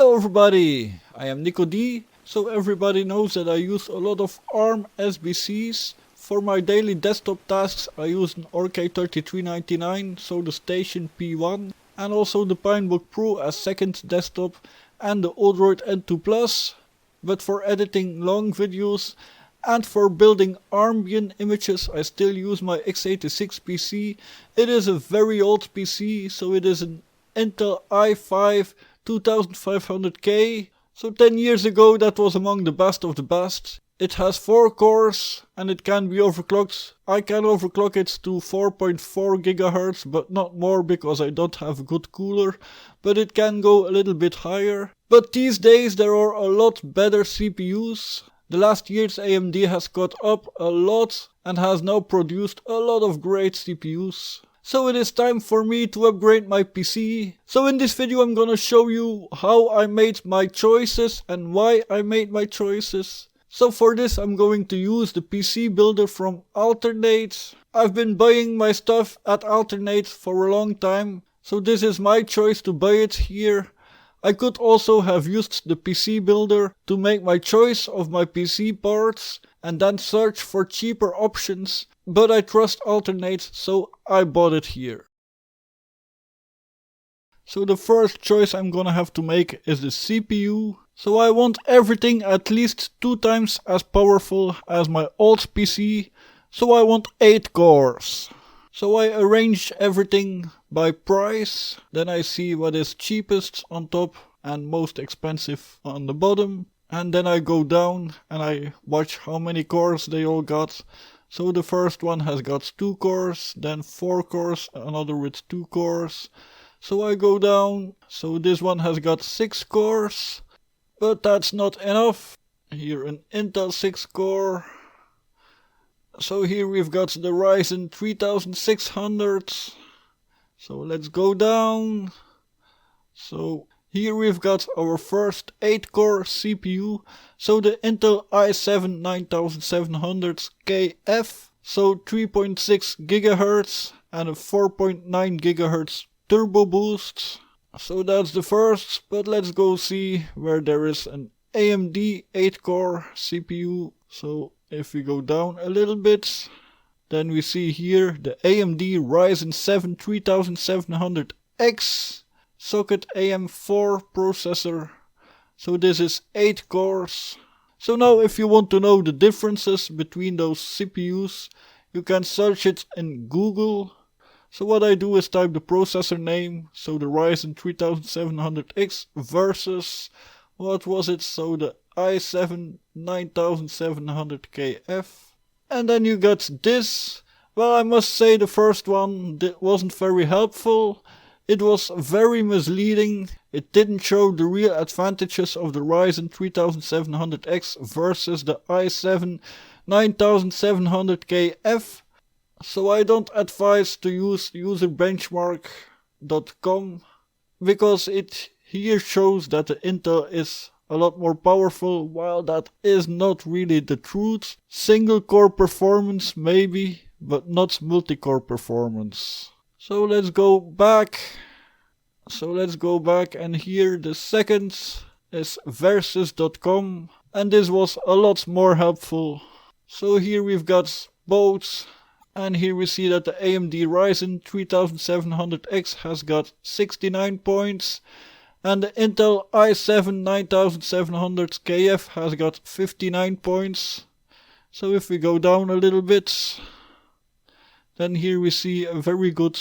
Hello everybody, I am NicoD. So everybody knows that I use a lot of ARM SBCs. For my daily desktop tasks I use an RK3399, so the Station P1, and also the Pinebook Pro as second desktop and the Odroid N2 Plus. But for editing long videos and for building ambient images I still use my x86 PC. It is a very old PC, so it is an Intel i5 2500K. So 10 years ago that was among the best of the best. It has 4 cores and it can be overclocked. I can overclock it to 4.4 GHz, but not more because I don't have a good cooler. But it can go a little bit higher. But these days there are a lot better CPUs. The last years AMD has caught up a lot and has now produced a lot of great CPUs. So it is time for me to upgrade my PC. So in this video I'm gonna show you how I made my choices and why I made my choices. So for this I'm going to use the PC builder from Alternate. I've been buying my stuff at Alternate for a long time, so this is my choice to buy it here. I could also have used the PC builder to make my choice of my PC parts and then search for cheaper options, but I trust Alternate, so I bought it here. So the first choice I'm gonna have to make is the CPU. So I want everything at least 2 times as powerful as my old PC, so I want 8 cores. So I arrange everything by price, then I see what is cheapest on top and most expensive on the bottom. And then I go down and I watch how many cores they all got. So the first one has got 2 cores, then 4 cores, another with 2 cores. So I go down, so this one has got 6 cores, but that's not enough. Here an Intel 6 core. So here we've got the Ryzen 3600. So let's go down. So here we've got our first 8 core CPU. So the Intel i7 9700KF. So 3.6 GHz and a 4.9 GHz turbo boost. So that's the first, but let's go see where there is an AMD 8 core CPU. So if we go down a little bit, then we see here the AMD Ryzen 7 3700X socket AM4 processor. So this is 8 cores. So now if you want to know the differences between those CPUs, you can search it in Google. So what I do is type the processor name, so the Ryzen 3700X versus, what was it, so the i7 9700KF. And then you got this. Well, I must say the first one wasn't very helpful. It was very misleading. It didn't show the real advantages of the Ryzen 3700X versus the i7 9700KF. So I don't advise to use userbenchmark.com because it here shows that the Intel is a lot more powerful, while that is not really the truth. Single core performance maybe, but not multi-core performance. So let's go back. And here the second is versus.com, and this was a lot more helpful. So here we've got both, and here we see that the AMD Ryzen 3700X has got 69 points. And the Intel i7 9700KF has got 59 points. So if we go down a little bit, then here we see a very good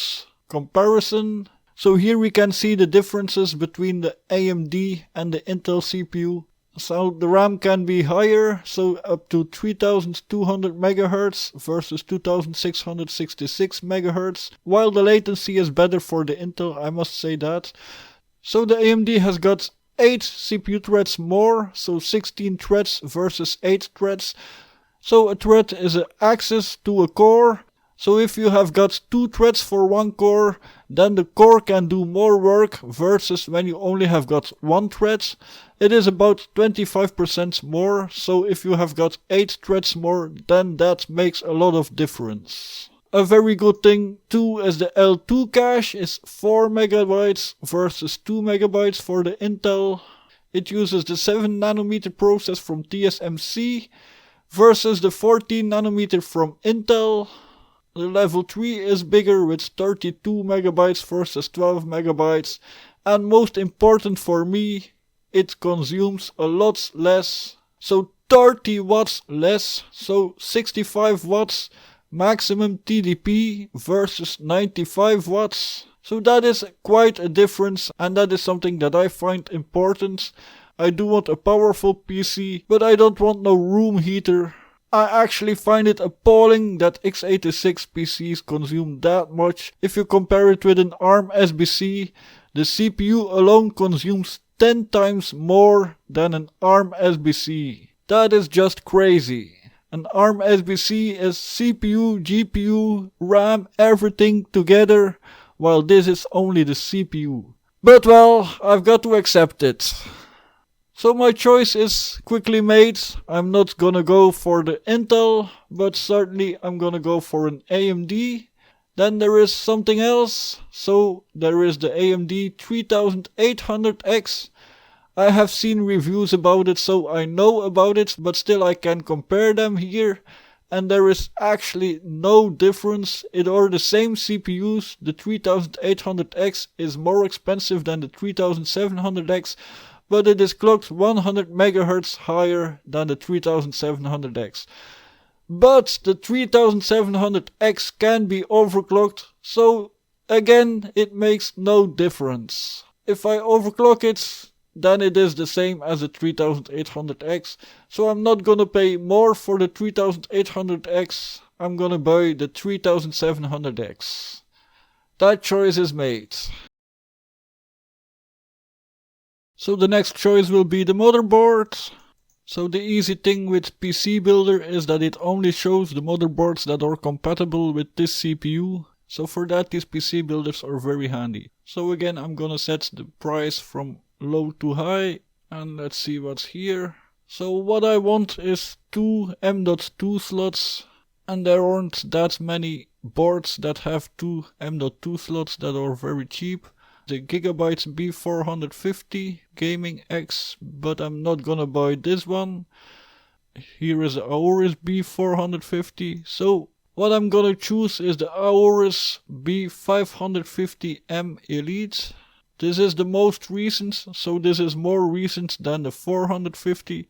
comparison. So here we can see the differences between the AMD and the Intel CPU. So the RAM can be higher, so up to 3200 MHz versus 2666 MHz, while the latency is better for the Intel, I must say that. So the AMD has got 8 CPU threads more, so 16 threads versus 8 threads. So a thread is an access to a core. So if you have got 2 threads for 1 core, then the core can do more work versus when you only have got 1 thread. It is about 25% more, so if you have got 8 threads more, then that makes a lot of difference. A very good thing too is the L2 cache is 4 MB versus 2 MB for the Intel. It uses the 7nm process from TSMC versus the 14nm from Intel. The level 3 is bigger with 32 MB versus 12 MB, and most important for me, it consumes a lot less, so 30 watts less, so 65 watts maximum TDP versus 95 watts. So that is quite a difference, and that is something that I find important. I do want a powerful PC, but I don't want no room heater. I actually find it appalling that x86 PCs consume that much. If you compare it with an ARM SBC, the CPU alone consumes 10 times more than an ARM SBC. That is just crazy. An ARM SBC is CPU, GPU, RAM, everything together, while this is only the CPU. But well, I've got to accept it. So my choice is quickly made. I'm not gonna go for the Intel, but certainly I'm gonna go for an AMD. Then there is something else. So there is the AMD 3800X. I have seen reviews about it, so I know about it, but still I can compare them here. And there is actually no difference. It are the same CPUs. The 3800X is more expensive than the 3700X, but it is clocked 100 MHz higher than the 3700X. But the 3700X can be overclocked, so again it makes no difference. If I overclock it, then it is the same as the 3800X, so I'm not gonna pay more for the 3800X, I'm gonna buy the 3700X. That choice is made. So the next choice will be the motherboard. So the easy thing with PC Builder is that it only shows the motherboards that are compatible with this CPU. So for that these PC builders are very handy. So again I'm gonna set the price from low to high, and let's see what's here. So what I want is 2 M.2 slots, and there aren't that many boards that have 2 M.2 slots that are very cheap. The Gigabyte B450 Gaming X, but I'm not gonna buy this one. Here is the Aorus B450. So what I'm gonna choose is the Aorus B550M Elite. This is the most recent, so this is more recent than the 450.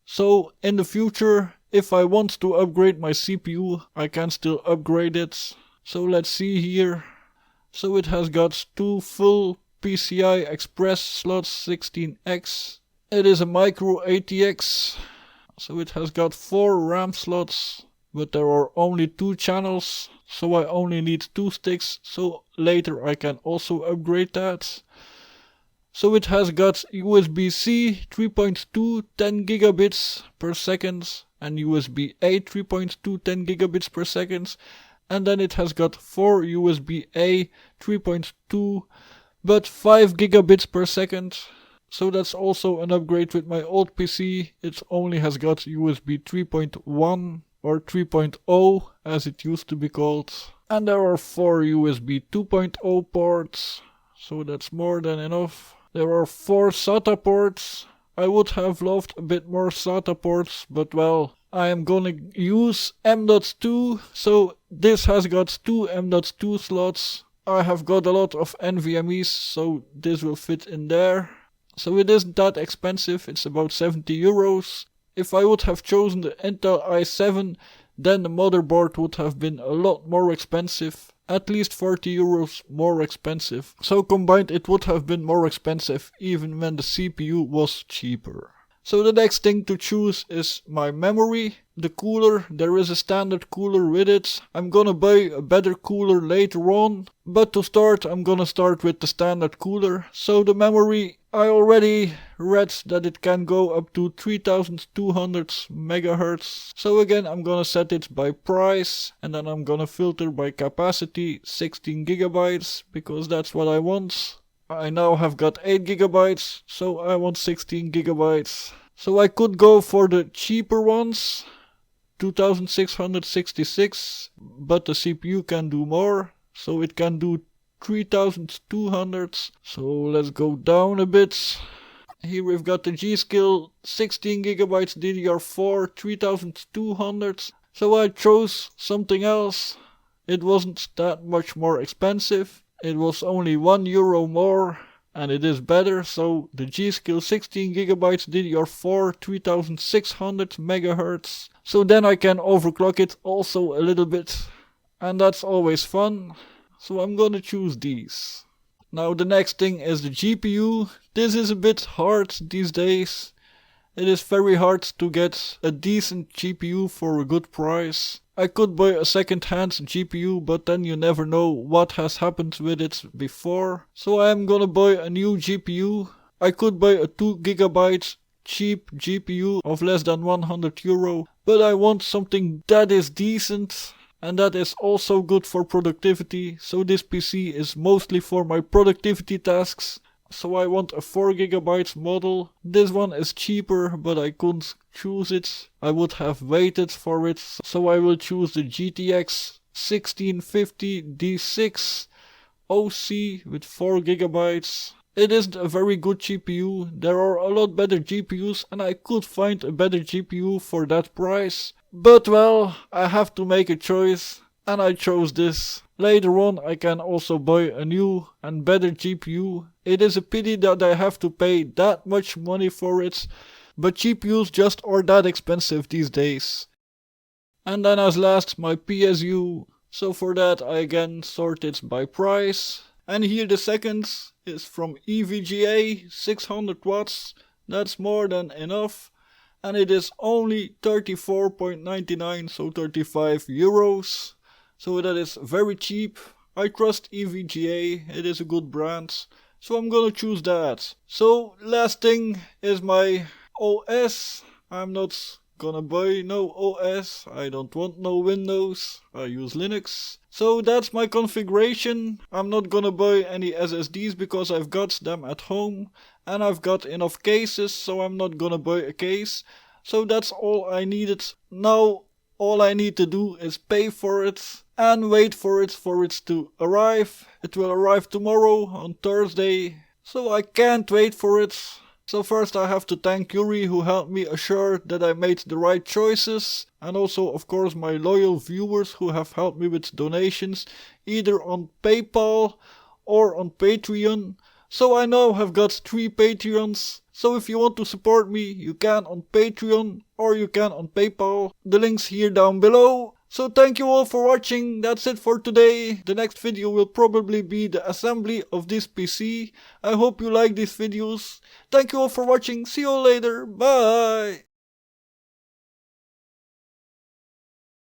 So in the future, if I want to upgrade my CPU, I can still upgrade it. So let's see here. So it has got 2 full PCI Express slots 16X. It is a micro ATX. So it has got 4 RAM slots, but there are only 2 channels. So I only need 2 sticks, so later I can also upgrade that. So it has got USB-C 3.2 10 gigabits per second and USB-A 3.2 10 gigabits per second. And then it has got 4 USB-A 3.2 but 5 gigabits per second. So that's also an upgrade with my old PC. It only has got USB 3.1 or 3.0 as it used to be called. And there are 4 USB 2.0 ports, so that's more than enough. There are 4 SATA ports. I would have loved a bit more SATA ports, but well, I am gonna use M.2, so this has got 2 M.2 slots. I have got a lot of NVMEs, so this will fit in there. So it isn't that expensive, it's about 70 euros. If I would have chosen the Intel i7, then the motherboard would have been a lot more expensive. At least 40 euros more expensive. So combined it would have been more expensive even when the CPU was cheaper. So the next thing to choose is my memory. The cooler, there is a standard cooler with it. I'm gonna buy a better cooler later on. But to start, I'm gonna start with the standard cooler. So the memory, I already read that it can go up to 3200 megahertz. So again, I'm gonna set it by price. And then I'm gonna filter by capacity, 16 gigabytes, because that's what I want. I now have got 8 gigabytes, so I want 16 gigabytes. So I could go for the cheaper ones, 2666, but the CPU can do more, so it can do 3200. So let's go down a bit. Here we've got the G-Skill 16GB DDR4 3200. So I chose something else. It wasn't that much more expensive. It was only €1 more. And it is better, so the G-Skill 16GB DDR4 3600 MHz. So then I can overclock it also a little bit. And that's always fun. So I'm gonna choose these. Now the next thing is the GPU. This is a bit hard these days. It is very hard to get a decent GPU for a good price. I could buy a second-hand GPU, but then you never know what has happened with it before. So I am gonna buy a new GPU. I could buy a 2GB cheap GPU of less than €100, but I want something that is decent and that is also good for productivity. So this PC is mostly for my productivity tasks. So I want a 4GB model. This one is cheaper, but I couldn't choose it. I would have waited for it. So I will choose the GTX 1650 D6 OC with 4GB. It isn't a very good GPU. There are a lot better GPUs and I could find a better GPU for that price. But well, I have to make a choice and I chose this. Later on I can also buy a new and better GPU. It is a pity that I have to pay that much money for it, but GPUs just are that expensive these days. And then as last my PSU, so for that I again sort it by price. And here the second is from EVGA, 600 watts, that's more than enough. And it is only 34.99, so €35. So that is very cheap. I trust EVGA, it is a good brand. So I'm gonna choose that. So last thing is my OS. I'm not gonna buy no OS. I don't want no Windows. I use Linux. So that's my configuration. I'm not gonna buy any SSDs because I've got them at home. And I've got enough cases, so I'm not gonna buy a case. So that's all I needed. Now all I need to do is pay for it and wait for it to arrive. It will arrive tomorrow on Thursday, so I can't wait for it. So first I have to thank Yuri who helped me assure that I made the right choices, and also of course my loyal viewers who have helped me with donations either on PayPal or on Patreon. So I now have got 3 Patreons. So if you want to support me, you can on Patreon or you can on PayPal. The link's here down below. So thank you all for watching. That's it for today. The next video will probably be the assembly of this PC. I hope you like these videos. Thank you all for watching. See you all later. Bye.